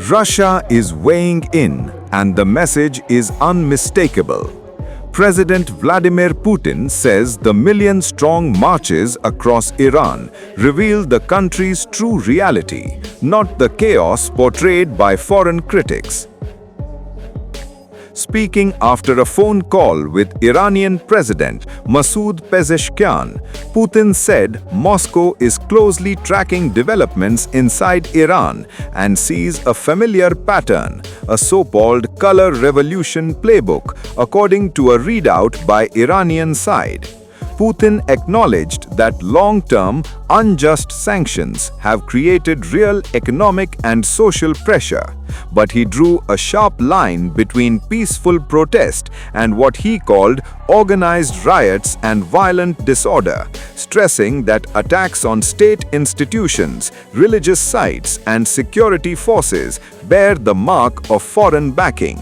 Russia is weighing in, and the message is unmistakable. President Vladimir Putin says the million-strong marches across Iran reveal the country's true reality, not the chaos portrayed by foreign critics. Speaking after a phone call with Iranian President Masoud Pezeshkian, Putin said Moscow is closely tracking developments inside Iran and sees a familiar pattern, a so-called color revolution playbook, according to a readout by Iranian side. Putin acknowledged that long-term, unjust sanctions have created real economic and social pressure, but he drew a sharp line between peaceful protest and what he called organized riots and violent disorder, stressing that attacks on state institutions, religious sites, and security forces bear the mark of foreign backing.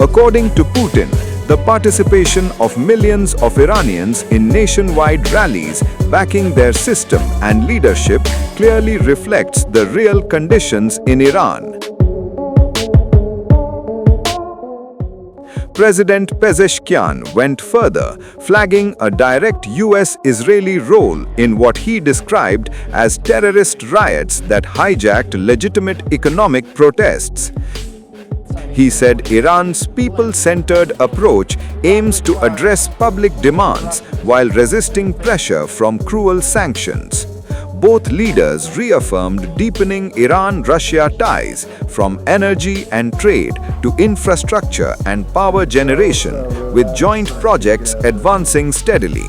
According to Putin, the participation of millions of Iranians in nationwide rallies backing their system and leadership clearly reflects the real conditions in Iran. President Pezeshkian went further, flagging a direct US-Israeli role in what he described as terrorist riots that hijacked legitimate economic protests. He said Iran's people-centered approach aims to address public demands while resisting pressure from cruel sanctions. Both leaders reaffirmed deepening Iran-Russia ties from energy and trade to infrastructure and power generation, with joint projects advancing steadily.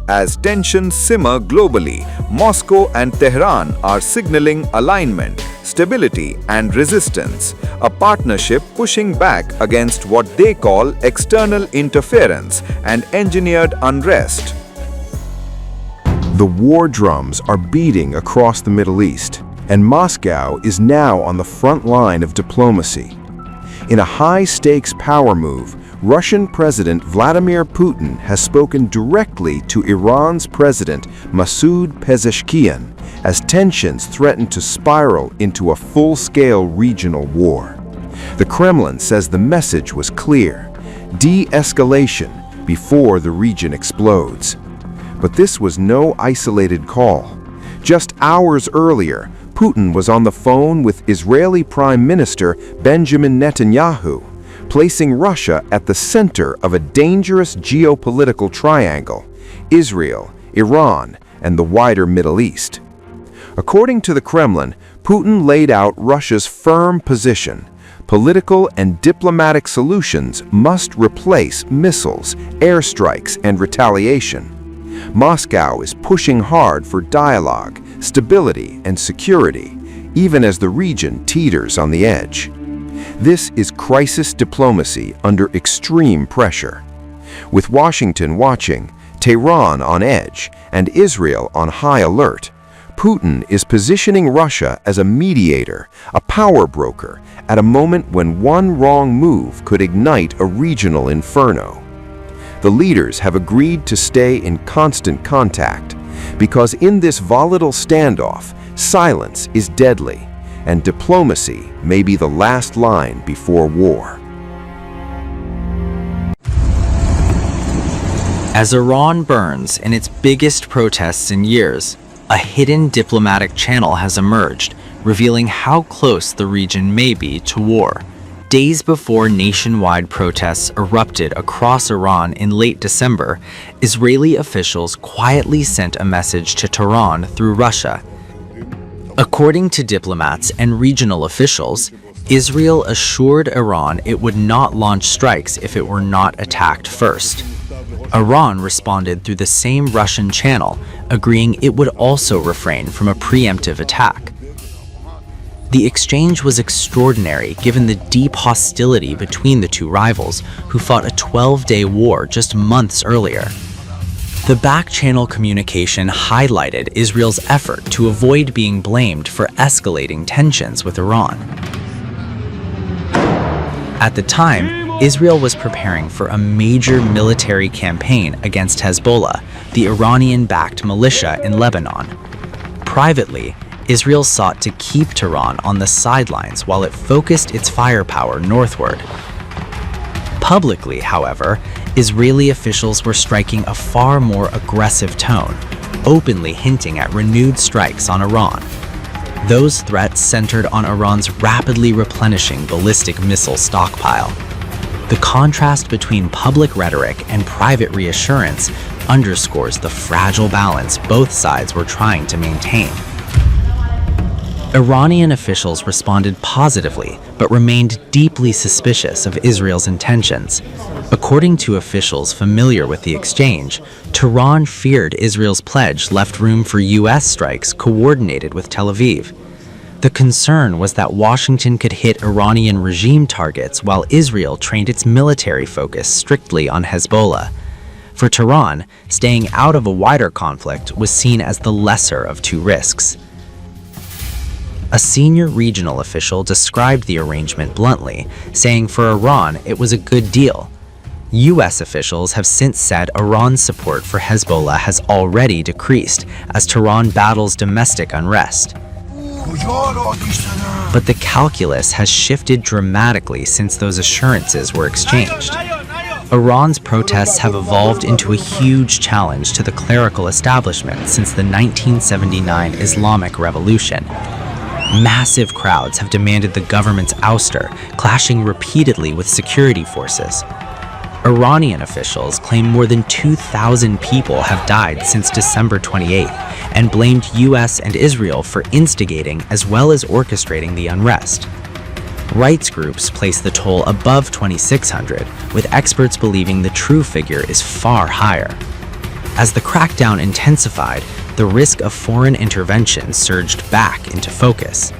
As tensions simmer globally, Moscow and Tehran are signaling alignment, stability, and resistance, a partnership pushing back against what they call external interference and engineered unrest. The war drums are beating across the Middle East, and Moscow is now on the front line of diplomacy. In a high-stakes power move, Russian President Vladimir Putin has spoken directly to Iran's President Masoud Pezeshkian as tensions threaten to spiral into a full-scale regional war. The Kremlin says the message was clear: de-escalation before the region explodes. But this was no isolated call. Just hours earlier, Putin was on the phone with Israeli Prime Minister Benjamin Netanyahu, placing Russia at the center of a dangerous geopolitical triangle: Israel, Iran, and the wider Middle East. According to the Kremlin, Putin laid out Russia's firm position: political and diplomatic solutions must replace missiles, airstrikes, and retaliation. Moscow is pushing hard for dialogue, stability, and security, even as the region teeters on the edge. This is crisis diplomacy under extreme pressure. With Washington watching, Tehran on edge, and Israel on high alert, Putin is positioning Russia as a mediator, a power broker, at a moment when one wrong move could ignite a regional inferno. The leaders have agreed to stay in constant contact, because in this volatile standoff, silence is deadly, and diplomacy may be the last line before war. As Iran burns in its biggest protests in years, a hidden diplomatic channel has emerged, revealing how close the region may be to war. Days before nationwide protests erupted across Iran in late December, Israeli officials quietly sent a message to Tehran through Russia. According to diplomats and regional officials, Israel assured Iran it would not launch strikes if it were not attacked first. Iran responded through the same Russian channel, agreeing it would also refrain from a preemptive attack. The exchange was extraordinary given the deep hostility between the two rivals, who fought a 12-day war just months earlier. The back-channel communication highlighted Israel's effort to avoid being blamed for escalating tensions with Iran. At the time, Israel was preparing for a major military campaign against Hezbollah, the Iranian-backed militia in Lebanon. Privately, Israel sought to keep Tehran on the sidelines while it focused its firepower northward. Publicly, however, Israeli officials were striking a far more aggressive tone, openly hinting at renewed strikes on Iran. Those threats centered on Iran's rapidly replenishing ballistic missile stockpile. The contrast between public rhetoric and private reassurance underscores the fragile balance both sides were trying to maintain. Iranian officials responded positively, but remained deeply suspicious of Israel's intentions. According to officials familiar with the exchange, Tehran feared Israel's pledge left room for U.S. strikes coordinated with Tel Aviv. The concern was that Washington could hit Iranian regime targets while Israel trained its military focus strictly on Hezbollah. For Tehran, staying out of a wider conflict was seen as the lesser of two risks. A senior regional official described the arrangement bluntly, saying for Iran it was a good deal. U.S. officials have since said Iran's support for Hezbollah has already decreased as Tehran battles domestic unrest. But the calculus has shifted dramatically since those assurances were exchanged. Iran's protests have evolved into a huge challenge to the clerical establishment since the 1979 Islamic Revolution. Massive crowds have demanded the government's ouster, clashing repeatedly with security forces. Iranian officials claim more than 2,000 people have died since December 28th and blamed U.S. and Israel for instigating as well as orchestrating the unrest. Rights groups place the toll above 2,600, with experts believing the true figure is far higher. As the crackdown intensified, the risk of foreign intervention surged back into focus.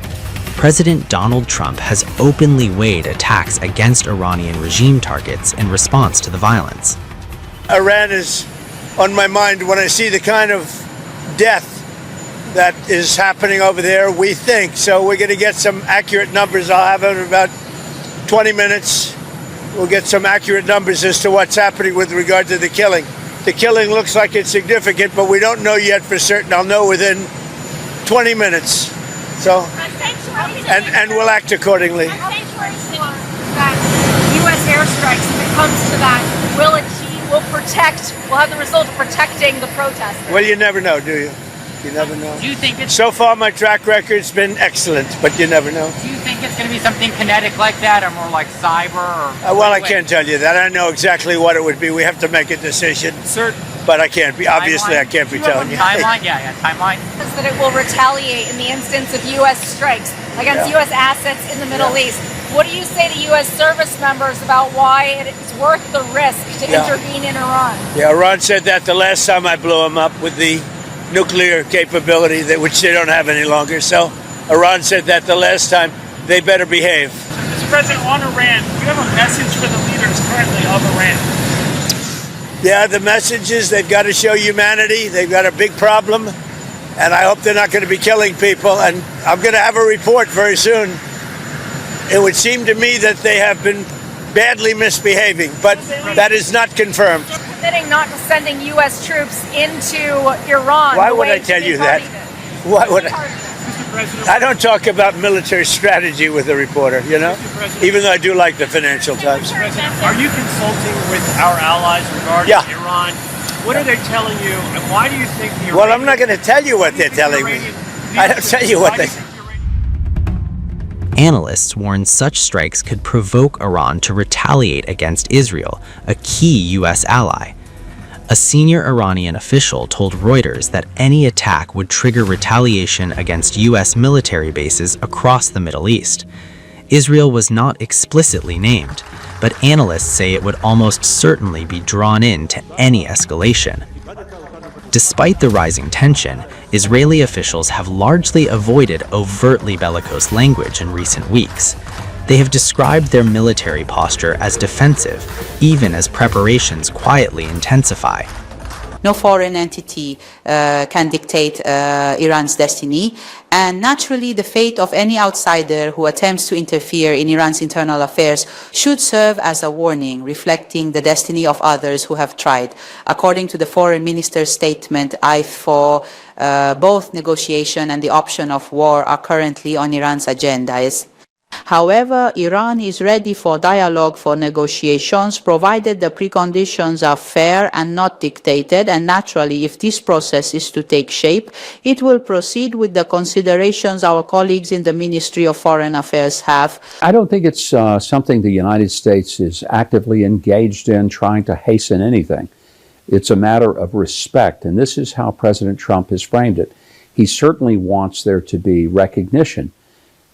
President Donald Trump has openly weighed attacks against Iranian regime targets in response to the violence. Iran is on my mind when I see the kind of death that is happening over there, we think. So we're going to get some accurate numbers. I'll have it in about 20 minutes. We'll get some accurate numbers as to what's happening with regard to the killing. The killing looks like it's significant, but we don't know yet for certain. I'll know within 20 minutes. So, and we'll act accordingly. That U.S. airstrikes, if it comes to that, will have the result of protecting the protesters. Well, you never know, do you? You never know. Do you think it's... So far, my track record's been excellent, but you never know. Do you think it's going to be something kinetic like that, or more like cyber, or... Well, I can't tell you that. I know exactly what it would be. We have to make a decision. Certain. But I can't be, obviously, I can't be telling you. Timeline? Yeah, timeline. That it will retaliate in the instance of U.S. strikes against U.S. assets in the Middle East. What do you say to U.S. service members about why it's worth the risk to intervene in Iran? Yeah, Iran said that the last time I blew them up with the nuclear capability, which they don't have any longer. So Iran said that the last time. They better behave. Mr. President, on Iran, do you have a message for the leaders currently of Iran? Yeah, the message is they've got to show humanity. They've got a big problem, and I hope they're not going to be killing people. And I'm going to have a report very soon. It would seem to me that they have been badly misbehaving, but that is not confirmed. Committing not to sending U.S. troops into Iran. Why would I tell you that? Why would I don't talk about military strategy with a reporter, you know, even though I do like the Financial Times. Are you consulting with our allies regarding Iran? What are they telling you, and why do you think the Iranian... Well, I'm not going to tell you what they're telling me. I don't tell you what they... Analysts warn such strikes could provoke Iran to retaliate against Israel, a key U.S. ally. A senior Iranian official told Reuters that any attack would trigger retaliation against U.S. military bases across the Middle East. Israel was not explicitly named, but analysts say it would almost certainly be drawn into any escalation. Despite the rising tension, Israeli officials have largely avoided overtly bellicose language in recent weeks. They have described their military posture as defensive, even as preparations quietly intensify. No foreign entity can dictate Iran's destiny. And naturally, the fate of any outsider who attempts to interfere in Iran's internal affairs should serve as a warning, reflecting the destiny of others who have tried. According to the foreign minister's statement, both negotiation and the option of war are currently on Iran's agenda. However, Iran is ready for dialogue, for negotiations, provided the preconditions are fair and not dictated. And naturally, if this process is to take shape, it will proceed with the considerations our colleagues in the Ministry of Foreign Affairs have. I don't think it's something the United States is actively engaged in trying to hasten anything. It's a matter of respect, and this is how President Trump has framed it. He certainly wants there to be recognition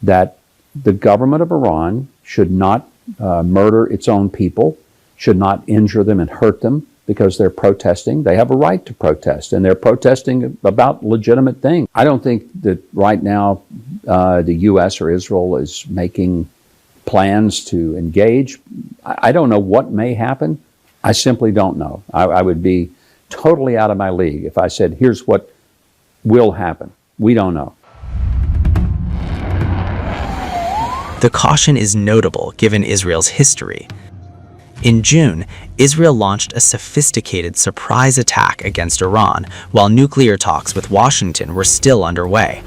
that the government of Iran should not murder its own people, should not injure them and hurt them because they're protesting. They have a right to protest, and they're protesting about legitimate things. I don't think that right now the U.S. or Israel is making plans to engage. I don't know what may happen. I simply don't know. I would be totally out of my league if I said, here's what will happen. We don't know. The caution is notable given Israel's history. In June, Israel launched a sophisticated surprise attack against Iran while nuclear talks with Washington were still underway.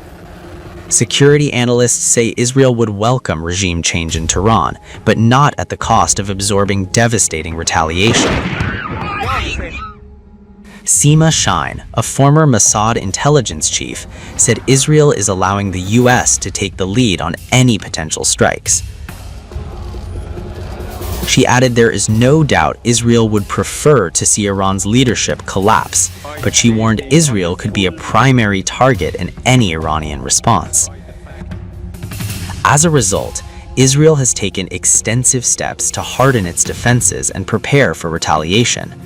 Security analysts say Israel would welcome regime change in Tehran, but not at the cost of absorbing devastating retaliation. Seema Shine, a former Mossad intelligence chief, said Israel is allowing the U.S. to take the lead on any potential strikes. She added there is no doubt Israel would prefer to see Iran's leadership collapse, but she warned Israel could be a primary target in any Iranian response. As a result, Israel has taken extensive steps to harden its defenses and prepare for retaliation.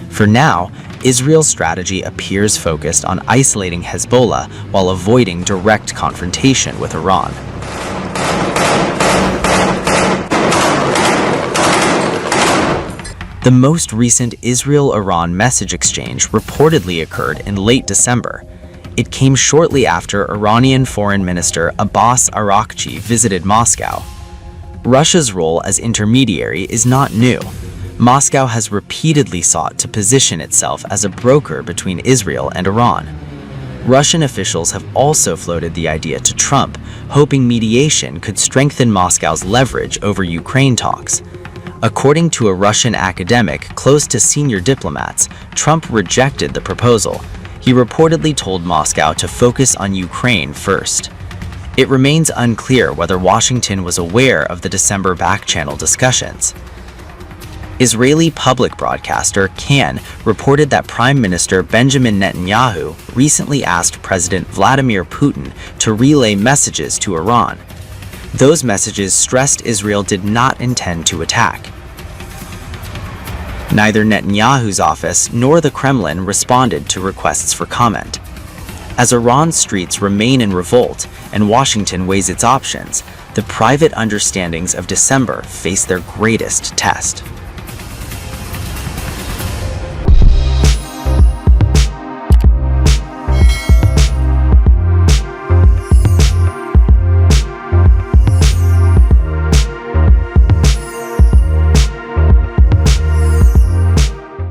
For now, Israel's strategy appears focused on isolating Hezbollah while avoiding direct confrontation with Iran. The most recent Israel-Iran message exchange reportedly occurred in late December. It came shortly after Iranian Foreign Minister Abbas Araghchi visited Moscow. Russia's role as intermediary is not new. Moscow has repeatedly sought to position itself as a broker between Israel and Iran. Russian officials have also floated the idea to Trump, hoping mediation could strengthen Moscow's leverage over Ukraine talks. According to a Russian academic close to senior diplomats, Trump rejected the proposal. He reportedly told Moscow to focus on Ukraine first. It remains unclear whether Washington was aware of the December back-channel discussions. Israeli public broadcaster Kan reported that Prime Minister Benjamin Netanyahu recently asked President Vladimir Putin to relay messages to Iran. Those messages stressed Israel did not intend to attack. Neither Netanyahu's office nor the Kremlin responded to requests for comment. As Iran's streets remain in revolt and Washington weighs its options, the private understandings of December face their greatest test.